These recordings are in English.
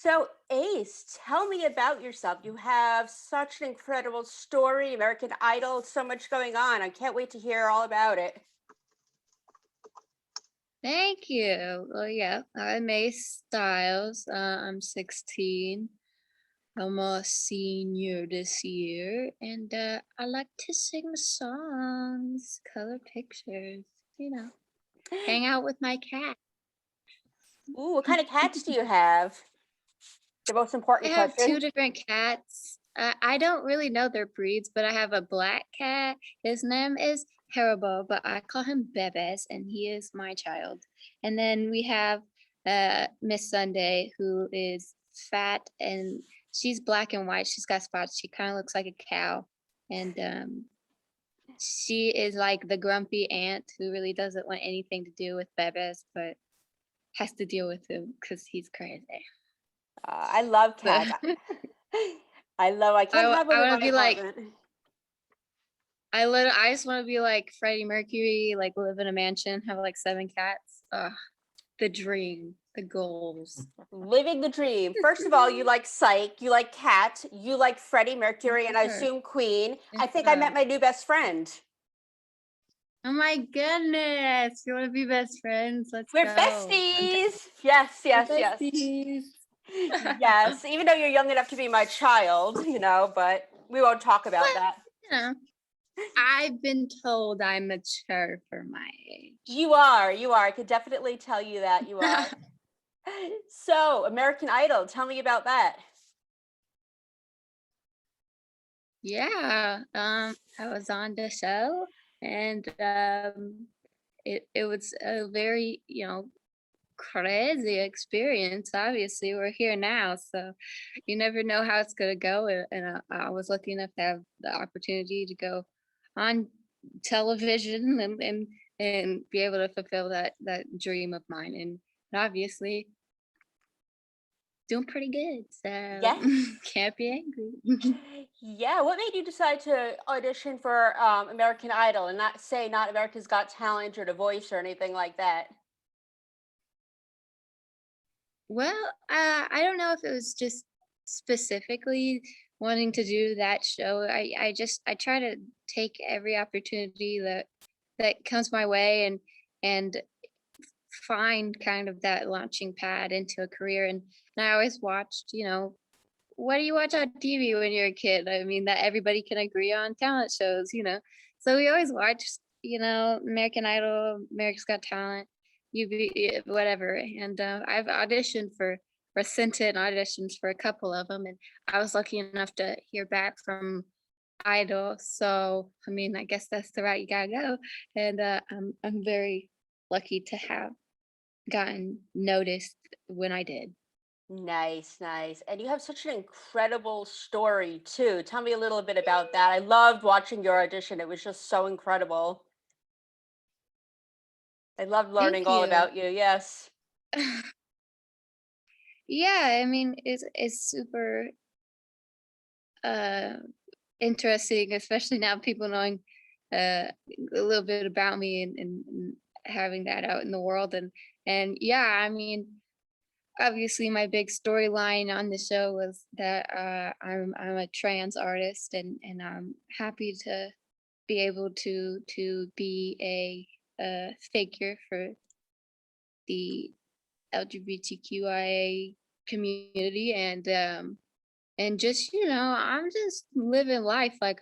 So, Ace, tell me about yourself. You have such an incredible story, American Idol, so much going on. I can't wait to hear all about it. Thank you. Well, yeah, I'm Ace Styles. I'm 16. I'm a senior this year, and I like to sing songs, color pictures, you know, hang out with my cat. Ooh, what kind of cats do you have? The most I important have two question. different cats. I don't really know their breeds, but I have a black cat. His name is Haribo, but I call him Bebes, and he is my child. And then we have Miss Sunday, who is fat and she's black and white. She's got spots. She kind of looks like a cow. And she is like the grumpy aunt who really doesn't want anything to do with Bebes, but has to deal with him because he's crazy. I love So cats. I can't have one I in want my to be like apartment. I just want to be like Freddie Mercury, like live in a mansion, have like 7 cats. Ugh, the dream, the goals. Living the dream. First of all, you like Psych, you like Cat, you like Freddie Yes, Mercury, and I sir. assume Queen. Yes, I think I met sir. my new best friend. Oh my goodness. You want to be best friends? Let's We're go. besties. Yes, We're yes, yes. besties. Yes, even though you're young enough to be my child, but we won't talk about Well, that. you know, I've been told I'm mature for my age. You are. I could definitely tell you that you are. So, American Idol, tell me about that. Yeah, I was on the show and it was a very, crazy experience. Obviously, we're here now, so you never know how it's gonna go. And I was lucky enough to have the opportunity to go on television and be able to fulfill that dream of mine. And obviously, doing pretty good. So Yeah. can't be angry. Yeah, what made you decide to audition for American Idol and not say not America's Got Talent or The Voice or anything like that? Well, I don't know if it was just specifically wanting to do that show. I try to take every opportunity that comes my way and find kind of that launching pad into a career. And I always watched, what do you watch on TV when you're a kid? I mean, that everybody can agree on talent shows. So we always watch, American Idol, America's Got Talent, whatever. And I've auditioned or sent in auditions for a couple of them, and I was lucky enough to hear back from Idol. So I mean, I guess that's the route you gotta go. And I'm very lucky to have gotten noticed when I did. Nice, nice. And you have such an incredible story too. Tell me a little bit about that. I loved watching your audition. It was just so incredible. I loved learning Thank all you. about you. Yes. Yeah, I mean, it's super uh interesting, especially now people knowing a little bit about me and having that out in the world. And yeah, I mean, obviously my big storyline on the show was that I'm a trans artist, and I'm happy to be able to be a figure for the LGBTQIA community. And just, I'm just living life. Like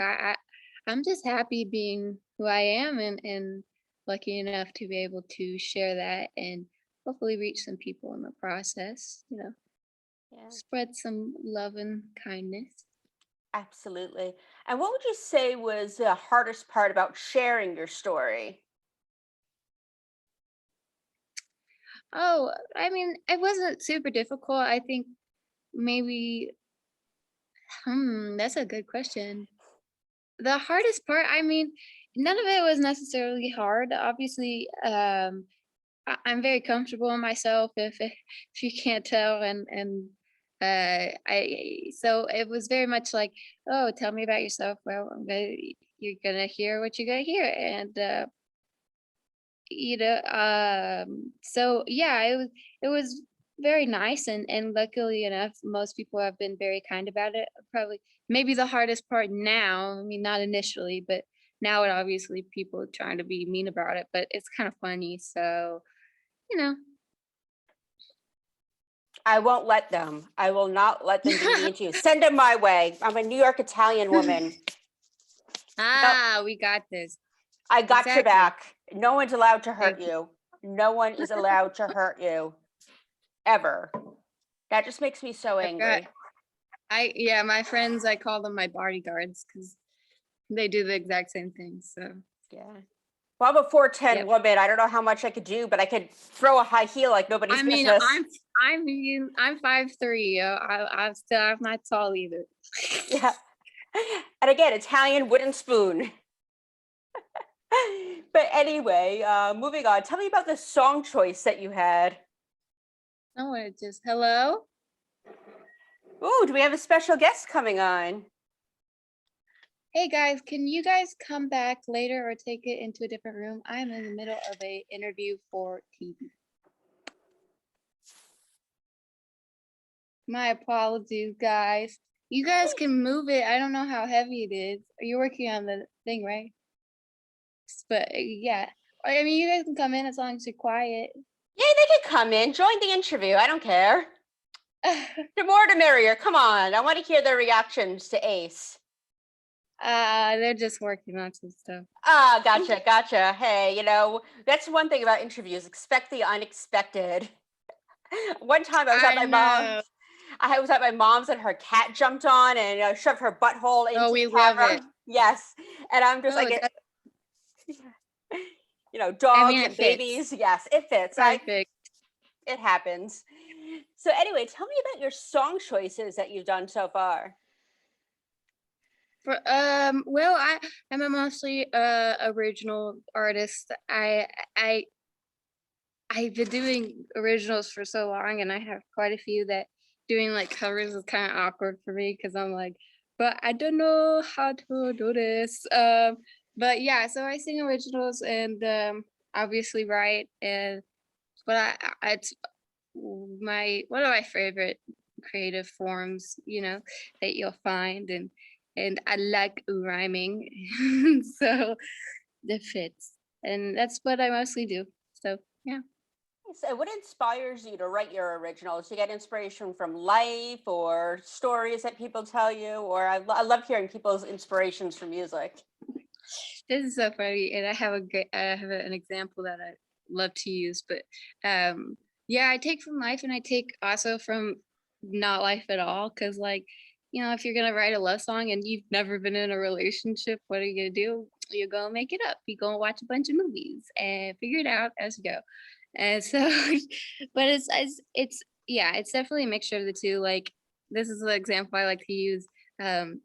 I'm just happy being who I am, and lucky enough to be able to share that and hopefully reach some people in the process, Yeah, spread some love and kindness. absolutely. And what would you say was the hardest part about sharing your story? Oh, I mean, it wasn't super difficult. I think maybe, that's a good question. The hardest part, I mean, none of it was necessarily hard. Obviously, I'm very comfortable in myself, if you can't tell. And I so it was very much like, oh, tell me about yourself. Well, you're gonna hear what you're gonna hear. And so yeah, it was very nice, and luckily enough, most people have been very kind about it. Probably maybe the hardest part now, I mean, not initially, but now it obviously people trying to be mean about it, but it's kind of funny. So, you know. I won't let them. I will not let them be mean to you. Send them my way. I'm a New York Italian woman. No, Ah, we got this. I got your Exactly. back. No one's allowed to hurt Thank you. you. No one is allowed to hurt you ever. That just makes me so I've got angry. yeah, my friends, I call them my bodyguards because they do the exact same thing. So, Yeah. Well, I'm a 4'10" yep. woman. I don't know how much I could do, but I could throw a high heel like nobody's I mean, business. I'm 5'3". I'm not tall either. Yeah. And again, Italian wooden spoon. But anyway, moving on. Tell me about the song choice that you had. I want to just hello. Ooh, do we have a special guest coming on? Hey guys, can you guys come back later or take it into a different room? I'm in the middle of a interview for TV. My apologies, guys. You guys can move it. I don't know how heavy it is. You're working on the thing, right? But yeah. I mean, you guys can come in as long as you're quiet. Yeah, they can come in, join the interview. I don't care. The more the merrier. Come on. I want to hear their reactions to Ace. They're just working on some stuff. Ah, gotcha, gotcha. Hey, that's one thing about interviews. Expect the unexpected. One time I was at I my mom's. know. I was at my mom's and her cat jumped on and shoved her butthole Oh, into the we love camera. it. Yes. And I'm just Oh, like, that's, I mean, dogs it and fits. babies. Yes, it fits. Perfect. It happens. So anyway, tell me about your song choices that you've done so far. Well, I'm a mostly original artist. I I've been doing originals for so long, and I have quite a few that doing like covers is kind of awkward for me because I'm like, but I don't know how to do this. But yeah, so I sing originals and obviously write, and but it's my one of my favorite creative forms, that you'll find, and I like rhyming, so that fits, and that's what I mostly do. So yeah. So what inspires you to write your originals? Do you get inspiration from life or stories that people tell you? Or I love hearing people's inspirations for music. This is so funny, and I have an example that I love to use, but yeah, I take from life, and I take also from not life at all, because like, if you're gonna write a love song and you've never been in a relationship, what are you gonna do? You're gonna make it up. You go watch a bunch of movies and figure it out as you go. And so, but it's yeah, it's definitely a mixture of the two. Like, this is the example I like to use. Um,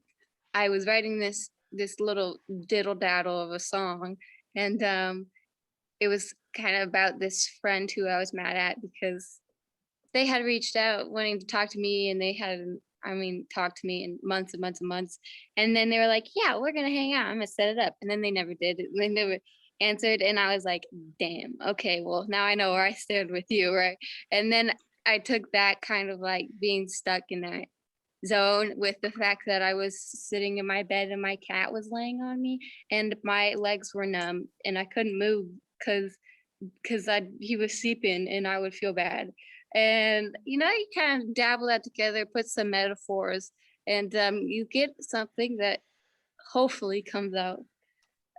I was writing this little diddle daddle of a song, and it was kind of about this friend who I was mad at because they had reached out wanting to talk to me, and they hadn't, I mean, talked to me in months and months and months. And then they were like, yeah, we're gonna hang out. I'm gonna set it up. And then they never did. They never answered. And I was like, damn, okay, well, now I know where I stand with you, right? And then I took that kind of like being stuck in that zone with the fact that I was sitting in my bed and my cat was laying on me and my legs were numb and I couldn't move because I he was sleeping and I would feel bad. And you kind of dabble that together, put some metaphors, and you get something that hopefully comes out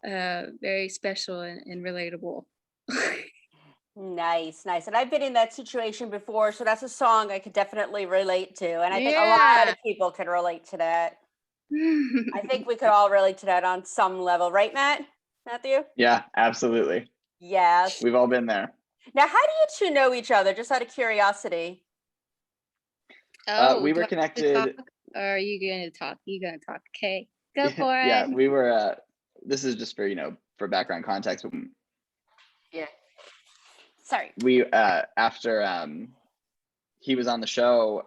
very special and relatable. Nice, nice. And I've been in that situation before, so that's a song I could definitely relate to. And I think a lot Yeah. of people can relate to that. I think we could all relate to that on some level, right, Matthew? Yeah, absolutely. Yes. We've all been there. Now, how do you two know each other, just out of curiosity? Oh, We do were I have to talk connected. or are you gonna talk? You gonna talk? Okay, go for Yeah, it. we were. This is just for for background context. Yeah. Sorry. We after he was on the show,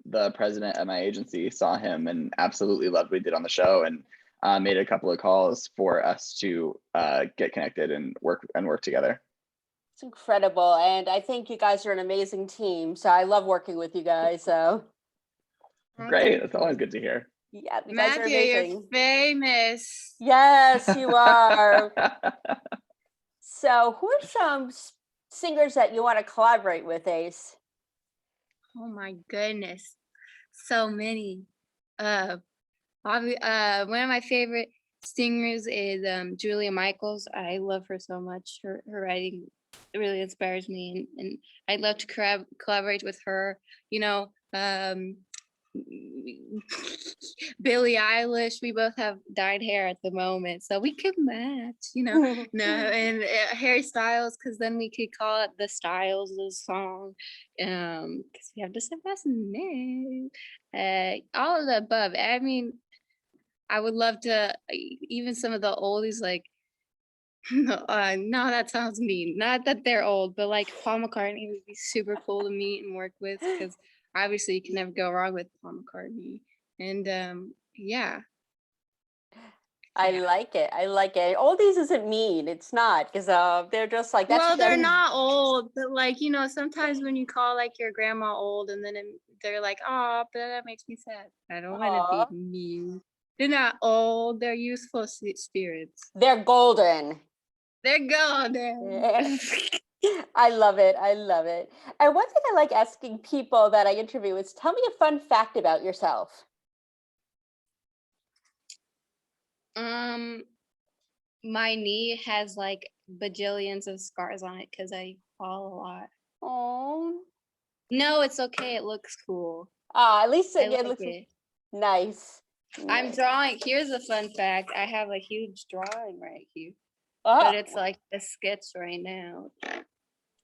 the president of my agency saw him and absolutely loved what he did on the show, and made a couple of calls for us to get connected and work together. It's incredible. And I think you guys are an amazing team. So I love working with you guys. So Oh, Great. thank That's you. always good to hear. yeah, you guys are Matthew, you're amazing. famous. Yes, you are. So who are some singers that you want to collaborate with, Ace? Oh my goodness. So many. Uh, one of my favorite singers is Julia Michaels. I love her so much. Her writing really inspires me, and I'd love to collaborate with her. You know, Billie Eilish. We both have dyed hair at the moment, so we could match. You know, no, and Harry Styles, because then we could call it the Styles of the song, because we have the same last name. All of the above. I mean, I would love to even some of the oldies like no, that sounds mean. Not that they're old, but like Paul McCartney would be super cool to meet and work with because obviously you can never go wrong with Paul McCartney. And yeah. I Yeah. like it. I like it. Oldies isn't mean. It's not because they're just like that's. Well, they're not old, but like sometimes when you call like your grandma old, and then they're like, "Oh, but that makes me sad." I don't want to be Aw. mean. They're not old. They're useful spirits. They're golden. They're golden. I love it. I love it. And one thing I like asking people that I interview is tell me a fun fact about yourself. Um, my knee has like bajillions of scars on it because I fall a lot. Oh, No, it's okay. It looks cool. at least I it like looks it. nice. I'm Nice. drawing. Here's a fun fact. I have a huge drawing right here, Oh, but it's like a sketch right now.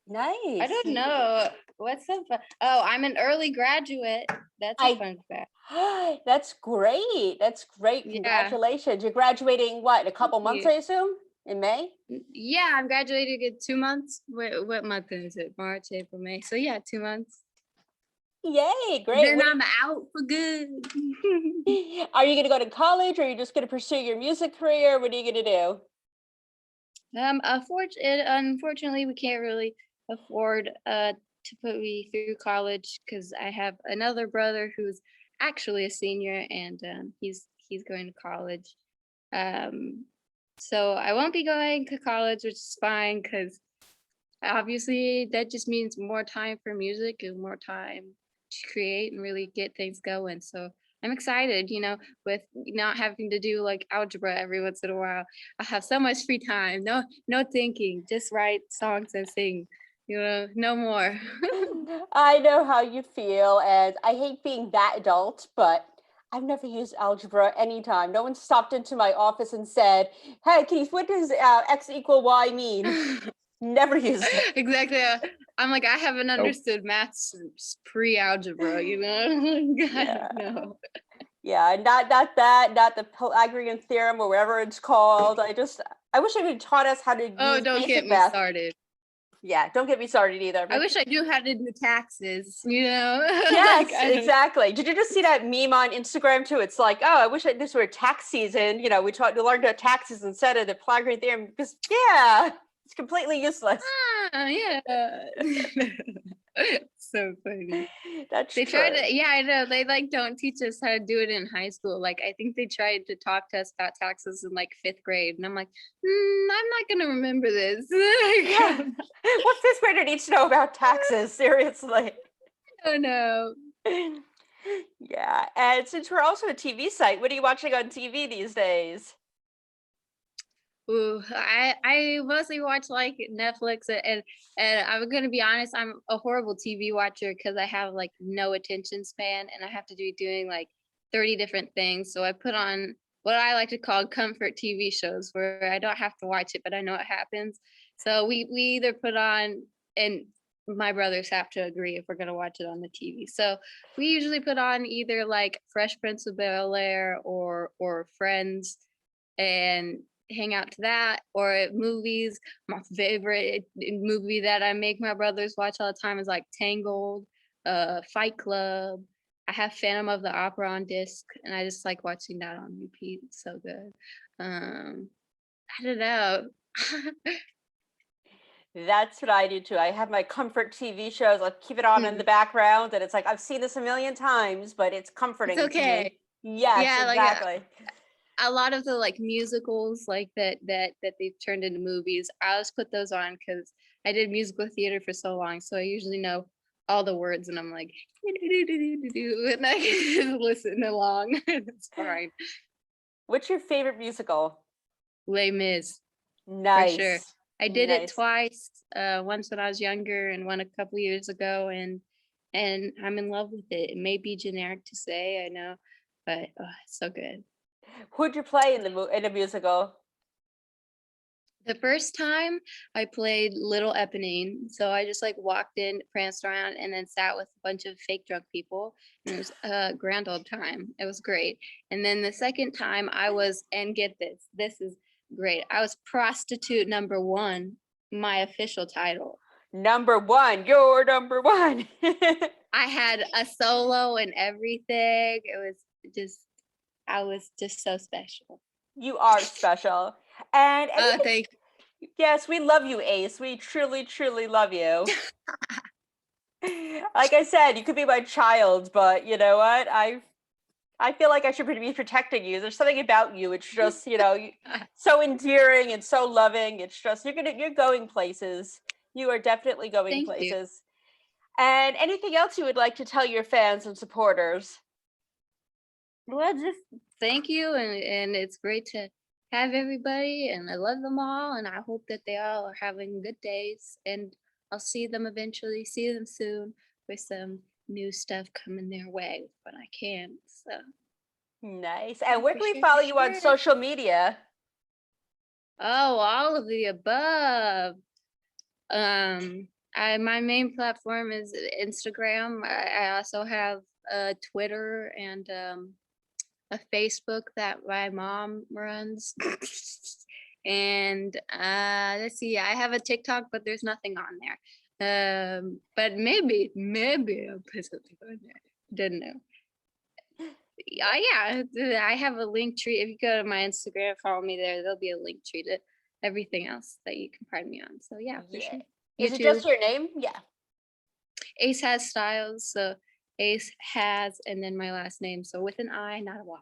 nice. I don't know. What's so fun? Oh, I'm an early graduate. That's a I fun fact. That's great. That's great. Yeah. Congratulations. You're graduating what, in a couple months, you. I assume? In May? Yeah, I'm graduating in 2 months. What month is it? March, April, May. So yeah, 2 months. Yay, great. Then I'm out for good. Are you going to go to college or are you just going to pursue your music career? What are you going to do? Unfortunately, we can't really afford to put me through college because I have another brother who's actually a senior, and he's going to college. So I won't be going to college, which is fine because obviously that just means more time for music and more time to create and really get things going. So I'm excited, with not having to do like algebra every once in a while. I have so much free time. No thinking, just write songs and sing. No more. I know how you feel, and I hate being that adult, but I've never used algebra anytime. No one stopped into my office and said, "Hey, Keith, what does X equal Y mean?" Never used it. Exactly. I'm like, I haven't Nope. understood maths pre-algebra, Yeah. No. Yeah, not that, not the Pythagorean theorem or whatever it's called. I wish I could taught us how to Oh, use don't get basic me math. started. Yeah, don't get me started either. I wish I knew how to do taxes, Yes, Like, exactly. Did you just see that meme on Instagram too? It's like, oh, I wish this were tax season. We learned about taxes instead of the Pythagorean theorem because, yeah, it's completely useless. Yeah. So funny. That's They true. tried to, yeah, I know. They like don't teach us how to do it in high school. Like I think they tried to talk to us about taxes in like 5th grade, and I'm like, I'm not gonna remember this. Yeah. What fifth grader needs to know about taxes? Seriously. Oh no. Yeah, and since we're also a TV site, what are you watching on TV these days? Ooh, I mostly watch like Netflix, and I'm gonna be honest, I'm a horrible TV watcher because I have like no attention span and I have to be doing like 30 different things. So I put on what I like to call comfort TV shows where I don't have to watch it, but I know what happens. So we either put on, and my brothers have to agree if we're gonna watch it on the TV. So we usually put on either like Fresh Prince of Bel-Air or Friends, and hang out to that, or at movies. My favorite movie that I make my brothers watch all the time is like Tangled, Fight Club. I have Phantom of the Opera on disc, and I just like watching that on repeat. It's so good. I don't know. That's what I do too. I have my comfort TV shows. I'll keep it on in the Mhm. background, and it's like I've seen this a million times, but it's It's comforting to me. okay. Yes, Yeah, like exactly. a lot of the like musicals like that they've turned into movies. I always put those on because I did musical theater for so long, so I usually know all the words, and I'm like, and I can just listen along. It's fine. What's your favorite musical? Les Mis for sure. Nice. I did it Nice. twice. Once when I was younger, and one a couple years ago, and I'm in love with it. It may be generic to say, I know, but it's so good. Who'd you play in the musical? The first time I played Little Eponine, so I just like walked in, pranced around, and then sat with a bunch of fake drunk people, and it was a grand old time. It was great. And then the second time I was, and get this, this is great. I was prostitute number one, my official title. Number one. You're number one. I had a solo and everything. It was just, I was just so special. You are special. And anything, Thank yes, we love you, Ace. We truly, truly love you. Like I said, you could be my child, but you know what? I feel like I should be protecting you. There's something about you. It's just, so endearing and so loving. It's just you're going places. You are definitely going thank you. places. And anything else you would like to tell your fans and supporters? Well, just thank you, and it's great to have everybody, and I love them all, and I hope that they all are having good days, and I'll see them eventually, see them soon with some new stuff coming their way when I can. So Nice. yeah, And where for can we sure, for follow you on sure. social media? Oh, all of the above. My main platform is Instagram. I also have Twitter and a Facebook that my mom runs. And let's see, I have a TikTok, but there's nothing on there. But maybe I'll put something on there. Don't know. Yeah, I have a link tree. If you go to my Instagram, follow me there. There'll be a link tree to everything else that you can find me on. So yeah, for Yeah. sure. Is it YouTube. just your name? Yeah. Ace has styles, so Ace has, and then my last name, so with an I, not a Y.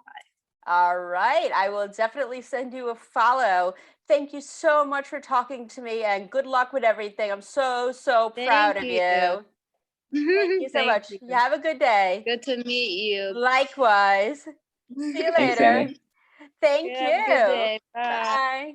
All right. I will definitely send you a follow. Thank you so much for talking to me and good luck with everything. I'm so, so proud Thank of you. you. Thank you so Thank much. you. You have a good day. Good to meet you. Likewise. See you Thanks, later. Sammy. Thank You have a good you. day. Bye. Bye.